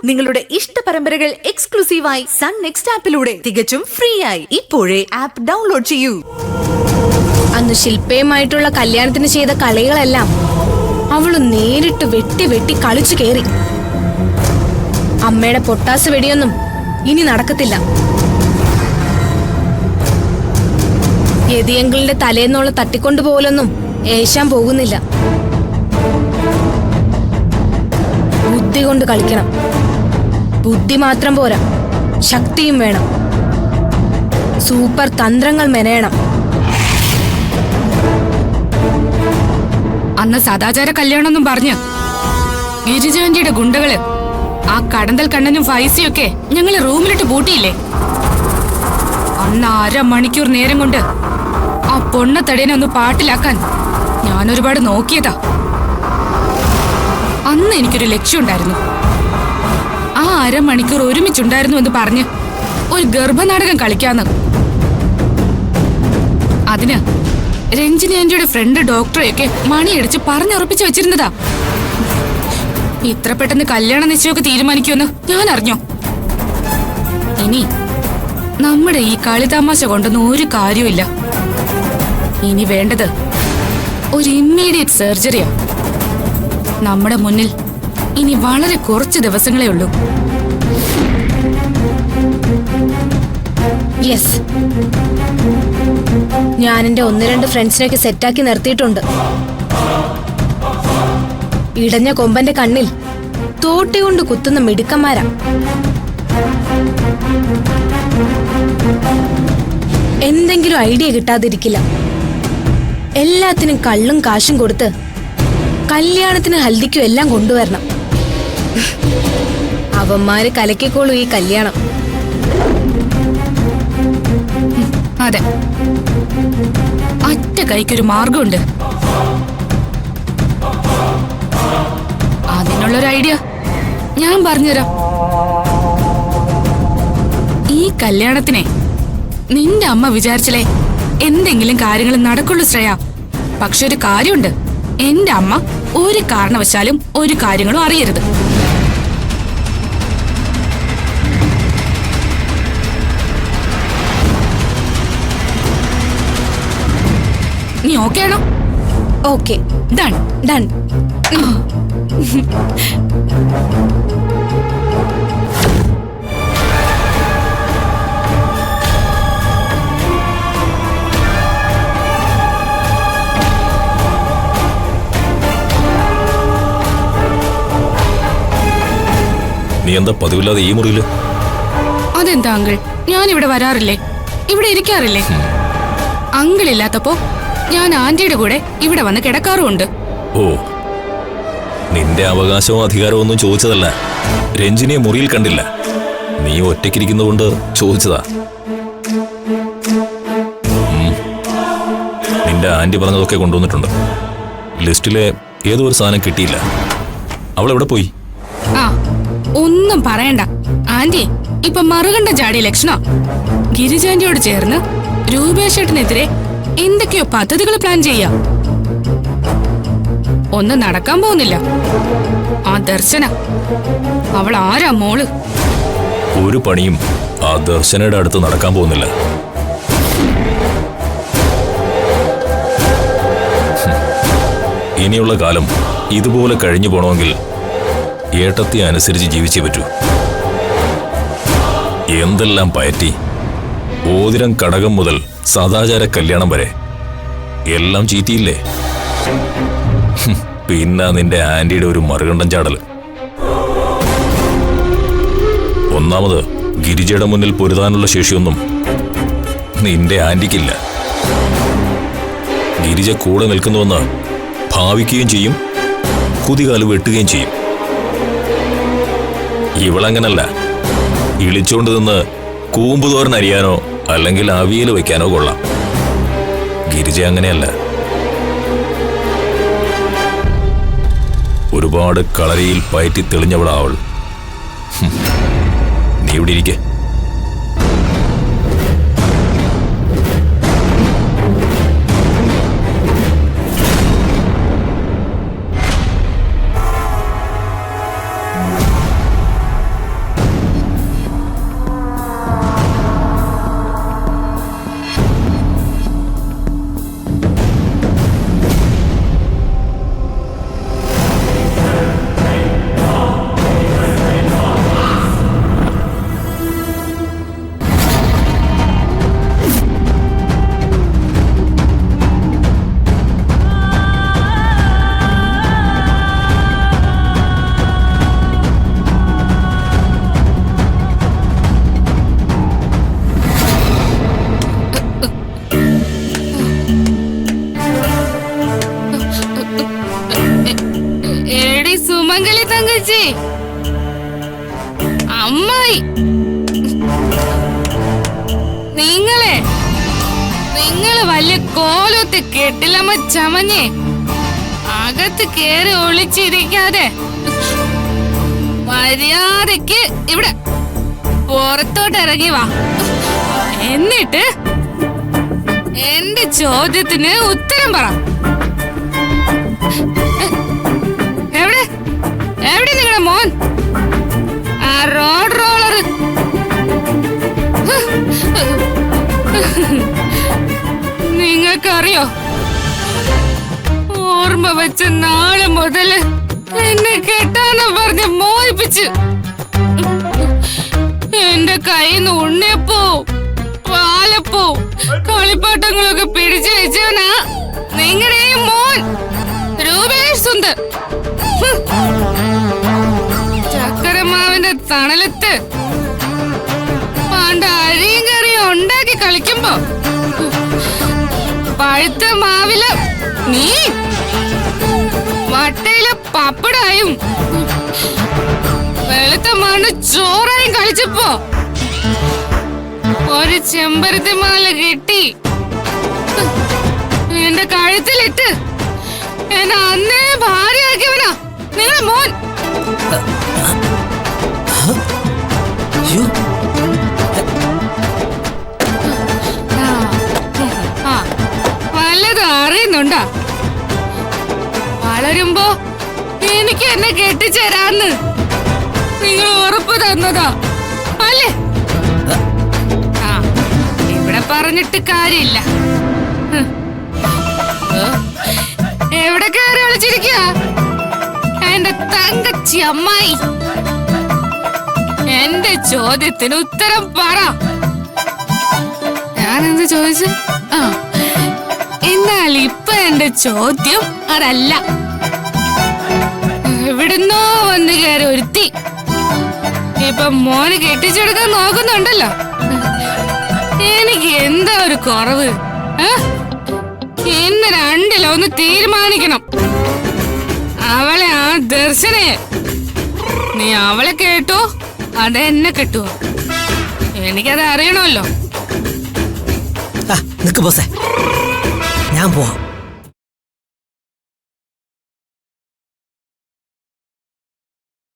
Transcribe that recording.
നിങ്ങളുടെ ഇഷ്ട പരമ്പരകൾ എക്സ്ക്ലൂസീവായി സൺ നെക്സ്റ്റ് ആപ്പിലൂടെ തികച്ചും ഫ്രീ ആയി ഇപ്പോഴേ ആപ്പ് ഡൗൺലോഡ് ചെയ്യൂ. അന്ന് ശില്പയുമായിട്ടുള്ള കല്യാണത്തിന് ചെയ്ത കളികളെല്ലാം അവള് നേരിട്ട് വെട്ടി വെട്ടി കളിച്ചു കേറി. അമ്മയുടെ പൊട്ടാസ് വെടിയൊന്നും ഇനി നടക്കത്തില്ല. യതിയങ്കിളിന്റെ തലേന്നുള്ള തട്ടിക്കൊണ്ടുപോകലൊന്നും ഏശാൻ പോകുന്നില്ല. ബുദ്ധി കൊണ്ട് കളിക്കണം. ബുദ്ധി മാത്രം പോരാ, ശക്തിയും വേണം. സൂപ്പർ തന്ത്രങ്ങൾ മെനയണം. അന്ന് സദാചാര കല്യാണമെന്നും പറഞ്ഞ് ഗിരിജാന്റിയുടെ ഗുണ്ടകള് ആ കടന്തൽ കണ്ണനും ഫൈസിയൊക്കെ ഞങ്ങള് റൂമിലിട്ട് പൂട്ടിയില്ലേ? അന്ന് 1/2 മണിക്കൂർ നേരം കൊണ്ട് ആ പൊണ്ണത്തടേനെ ഒന്ന് പാട്ടിലാക്കാൻ ഞാൻ ഒരുപാട് നോക്കിയതാ. അന്ന് എനിക്കൊരു ലക്ഷ്യമുണ്ടായിരുന്നു. ആ 1/2 മണിക്കൂർ ഒരുമിച്ചുണ്ടായിരുന്നു എന്ന് പറഞ്ഞ് ഒരു ഗർഭനാടകം കളിക്കാന്ന്. അതിന് രഞ്ജിനി ആന്റിയുടെ ഫ്രണ്ട് ഡോക്ടറെയൊക്കെ മണിയടിച്ച് പറഞ്ഞുറപ്പിച്ചു വെച്ചിരുന്നതാ. ഇത്ര പെട്ടെന്ന് കല്യാണ നിശ്ചയമൊക്കെ തീരുമാനിക്കുമെന്ന് ഞാൻ അറിഞ്ഞോ? ഇനി നമ്മുടെ ഈ കളിതമാശ കൊണ്ടൊന്നും ഒരു കാര്യമില്ല. ഇനി വേണ്ടത് ഒരു ഇമ്മീഡിയറ്റ് സർജറിയാ. നമ്മുടെ മുന്നിൽ ഇനി വളരെ കുറച്ച് ദിവസങ്ങളേ ഉള്ളൂ. യെസ്, ഞാൻ എന്റെ 1-2 ഫ്രണ്ട്സിനെയൊക്കെ സെറ്റാക്കി നിർത്തിയിട്ടുണ്ട്. ഇടഞ്ഞ കൊമ്പന്റെ കണ്ണിൽ തോട്ടി കൊണ്ട് കുത്തുന്ന മിടുക്കന്മാരാ. എന്തെങ്കിലും ഐഡിയ കിട്ടാതിരിക്കില്ല. എല്ലാത്തിനും കള്ളും കാശും കൊടുത്ത് കല്യാണത്തിന് ഹൽദിക്കും എല്ലാം കൊണ്ടുവരണം. അവന്മാര് കലക്കിക്കോളൂ ഈ കല്യാണം. അതെ, ഒറ്റ കൈക്കൊരു മാർഗമുണ്ട്. അതിനുള്ളൊരു ഐഡിയ ഞാൻ പറഞ്ഞുതരാം. ഈ കല്യാണത്തിനെ നിന്റെ അമ്മ വിചാരിച്ചാലേ എന്തെങ്കിലും കാര്യങ്ങൾ നടക്കുള്ളൂ ശ്രേയ. പക്ഷെ ഒരു കാര്യമുണ്ട്, എന്റെ അമ്മ ഒരു കാരണവശാലും ഒരു കാര്യങ്ങളും അറിയരുത്. നീ ഓക്കെ ആണോ? Okay, done done. നീ എന്താ പതിവില്ലാതെ ഈ മുറിയില്? അതെന്താ അങ്കിൾ, ഞാൻ ഇവിടെ വരാറില്ലേ, ഇവിടെ ഇരിക്കാറില്ലേ? അങ്കിൾ ഇല്ലാത്തപ്പോ ഞാൻ ആന്റിയുടെ കൂടെ ഇവിടെ വന്ന് കിടക്കാറുമുണ്ട്. ഓ, നിന്റെ അവകാശവും അധികാരവും ഒന്നും ചോദിച്ചതല്ല. രഞ്ജിനിയെ മുറിയിൽ കണ്ടില്ല, നീ ഒറ്റയ്ക്കിരിക്കുന്നതുകൊണ്ട് ചോദിച്ചതാ. നിന്റെ ആന്റി പറഞ്ഞതൊക്കെ കൊണ്ടുവന്നിട്ടുണ്ട്. ലിസ്റ്റിലെ ഏതോ ഒരു സാധനം കിട്ടിയില്ല. അവൾ എവിടെ പോയി? ആ, ഒന്നും പറയണ്ട. ആന്റി ഇപ്പൊ മറുകണ്ട ജാടി ലക്ഷണ. ഗിരിജാന്റിയോട് ചേർന്ന് രൂപേഷേട്ടനെതിരെ എന്തൊക്കെയോ പദ്ധതികൾ പ്ലാൻ ചെയ്യാം. ഒന്നും നടക്കാൻ പോകുന്നില്ല. ആ ദർശന, അവൾ ആരാ മോള്? ഒരു പണിയും ആ ദർശനയുടെ അടുത്ത് നടക്കാൻ പോകുന്നില്ല. ഇനിയുള്ള കാലം ഇതുപോലെ കഴിഞ്ഞു പോണമെങ്കിൽ ഏട്ടത്തെ അനുസരിച്ച് ജീവിച്ചേ പറ്റൂ. എന്തെല്ലാം പയറ്റി, ഓതിരം കടകം മുതൽ സദാചാര കല്യാണം വരെ എല്ലാം ചീറ്റിയില്ലേ? പിന്നെ നിന്റെ ആന്റിയുടെ ഒരു മറുകണ്ടം ചാടല്. ഒന്നാമത് ഗിരിജയുടെ മുന്നിൽ പൊരുതാനുള്ള ശേഷിയൊന്നും നിന്റെ ആന്റിക്കില്ല. ഗിരിജ കൂടെ നിൽക്കുന്നുവെന്ന് ഭാവിക്കുകയും ചെയ്യും, കുതികാല് വെട്ടുകയും ചെയ്യും. ഇവളങ്ങനല്ല. ഇളിച്ചോണ്ട് നിന്ന് കൂമ്പുതോരൻ അരിയാനോ അല്ലെങ്കിൽ അവിയൽ വയ്ക്കാനോ കൊള്ളാം. ഗിരിജ അങ്ങനെയല്ല. ഒരുപാട് കളരിയിൽ പയറ്റി തെളിഞ്ഞവളാ അവൾ. നീ ഇവിടെ ഇരിക്കെ. അമ്മായി നിങ്ങള് വലിയ കോലത്ത് കെട്ടിലമ്മ ചമഞ്ഞേ അകത്ത് കേറി ഒളിച്ചിരിക്കാതെ മര്യാദക്ക് ഇവിടെ പുറത്തോട്ട് ഇറങ്ങി വാ. എന്നിട്ട് എന്റെ ചോദ്യത്തിന് ഉത്തരം പറ. എവിടെ നിങ്ങളുടെ മോൻ? ആ റോഡ് റോളർ നിങ്ങൾക്കറിയോ, ഓർമ്മ വെച്ച നാളെ മുതല് എന്നെ കെട്ടാന്ന് പറഞ്ഞ് മോഹിപ്പിച്ച് എന്റെ കയ്യിന്ന് ഉണ്ണിയപ്പോ പാലപ്പോ കളിപ്പാട്ടങ്ങളൊക്കെ പിടിച്ചു വെച്ചവനാ നിങ്ങളുടെ ഈ മോൻ രൂപേഷ് സുന്ദർ. ചക്കരമാവിന്റെ തണലത്ത് പണ്ട് അരിയും കറിയും ഉണ്ടാക്കി കളിക്കുമ്പോ പഴുത്ത മാവില് നീ വട്ടയില് പപ്പടായും വെളുത്ത മണ്ണ് ചോറായും കളിച്ചപ്പോ ഒരു ചെമ്പരത്തി മാല കെട്ടി എന്റെ കഴുത്തിലിട്ട് എന്നെ അന്നേ ഭാര്യയാക്കിയവനാ നിങ്ങളുടെ മോൻ. വല്ലതും അറിയുന്നുണ്ടാ? വളരുമ്പോ എനിക്ക് എന്നെ കെട്ടിച്ചേരാന്ന് നിങ്ങൾ ഉറപ്പ് തന്നതാ അല്ലേ? ഇവിടെ പറഞ്ഞിട്ട് കാര്യമില്ല. എവിടെ കയറി വിളിച്ചിരിക്കുക എന്റെ തങ്കച്ചി അമ്മായി? എന്റെ ചോദ്യത്തിന് ഉത്തരം പറ. ഞാനെന്ത് ചോദിച്ചു? എന്നാൽ ഇപ്പൊ എന്റെ ചോദ്യം അതല്ല. എവിടുന്നോ വന്ന് കയറി ഒരുത്തി ഇപ്പൊ മോന് കെട്ടിച്ചെടുക്കാൻ നോക്കുന്നുണ്ടല്ലോ. എനിക്ക് എന്താ ഒരു കുറവ്? ഇന്ന് രണ്ടിലൊന്ന് തീരുമാനിക്കണം. അവളെ ആ ദർശനയെ നീ അവളെ കേട്ടോ അതെന്നെ കെട്ടുവോ? എനിക്കത് അറിയണമല്ലോ. നിക്ക് ബോസേ, ഞാൻ പോവാം.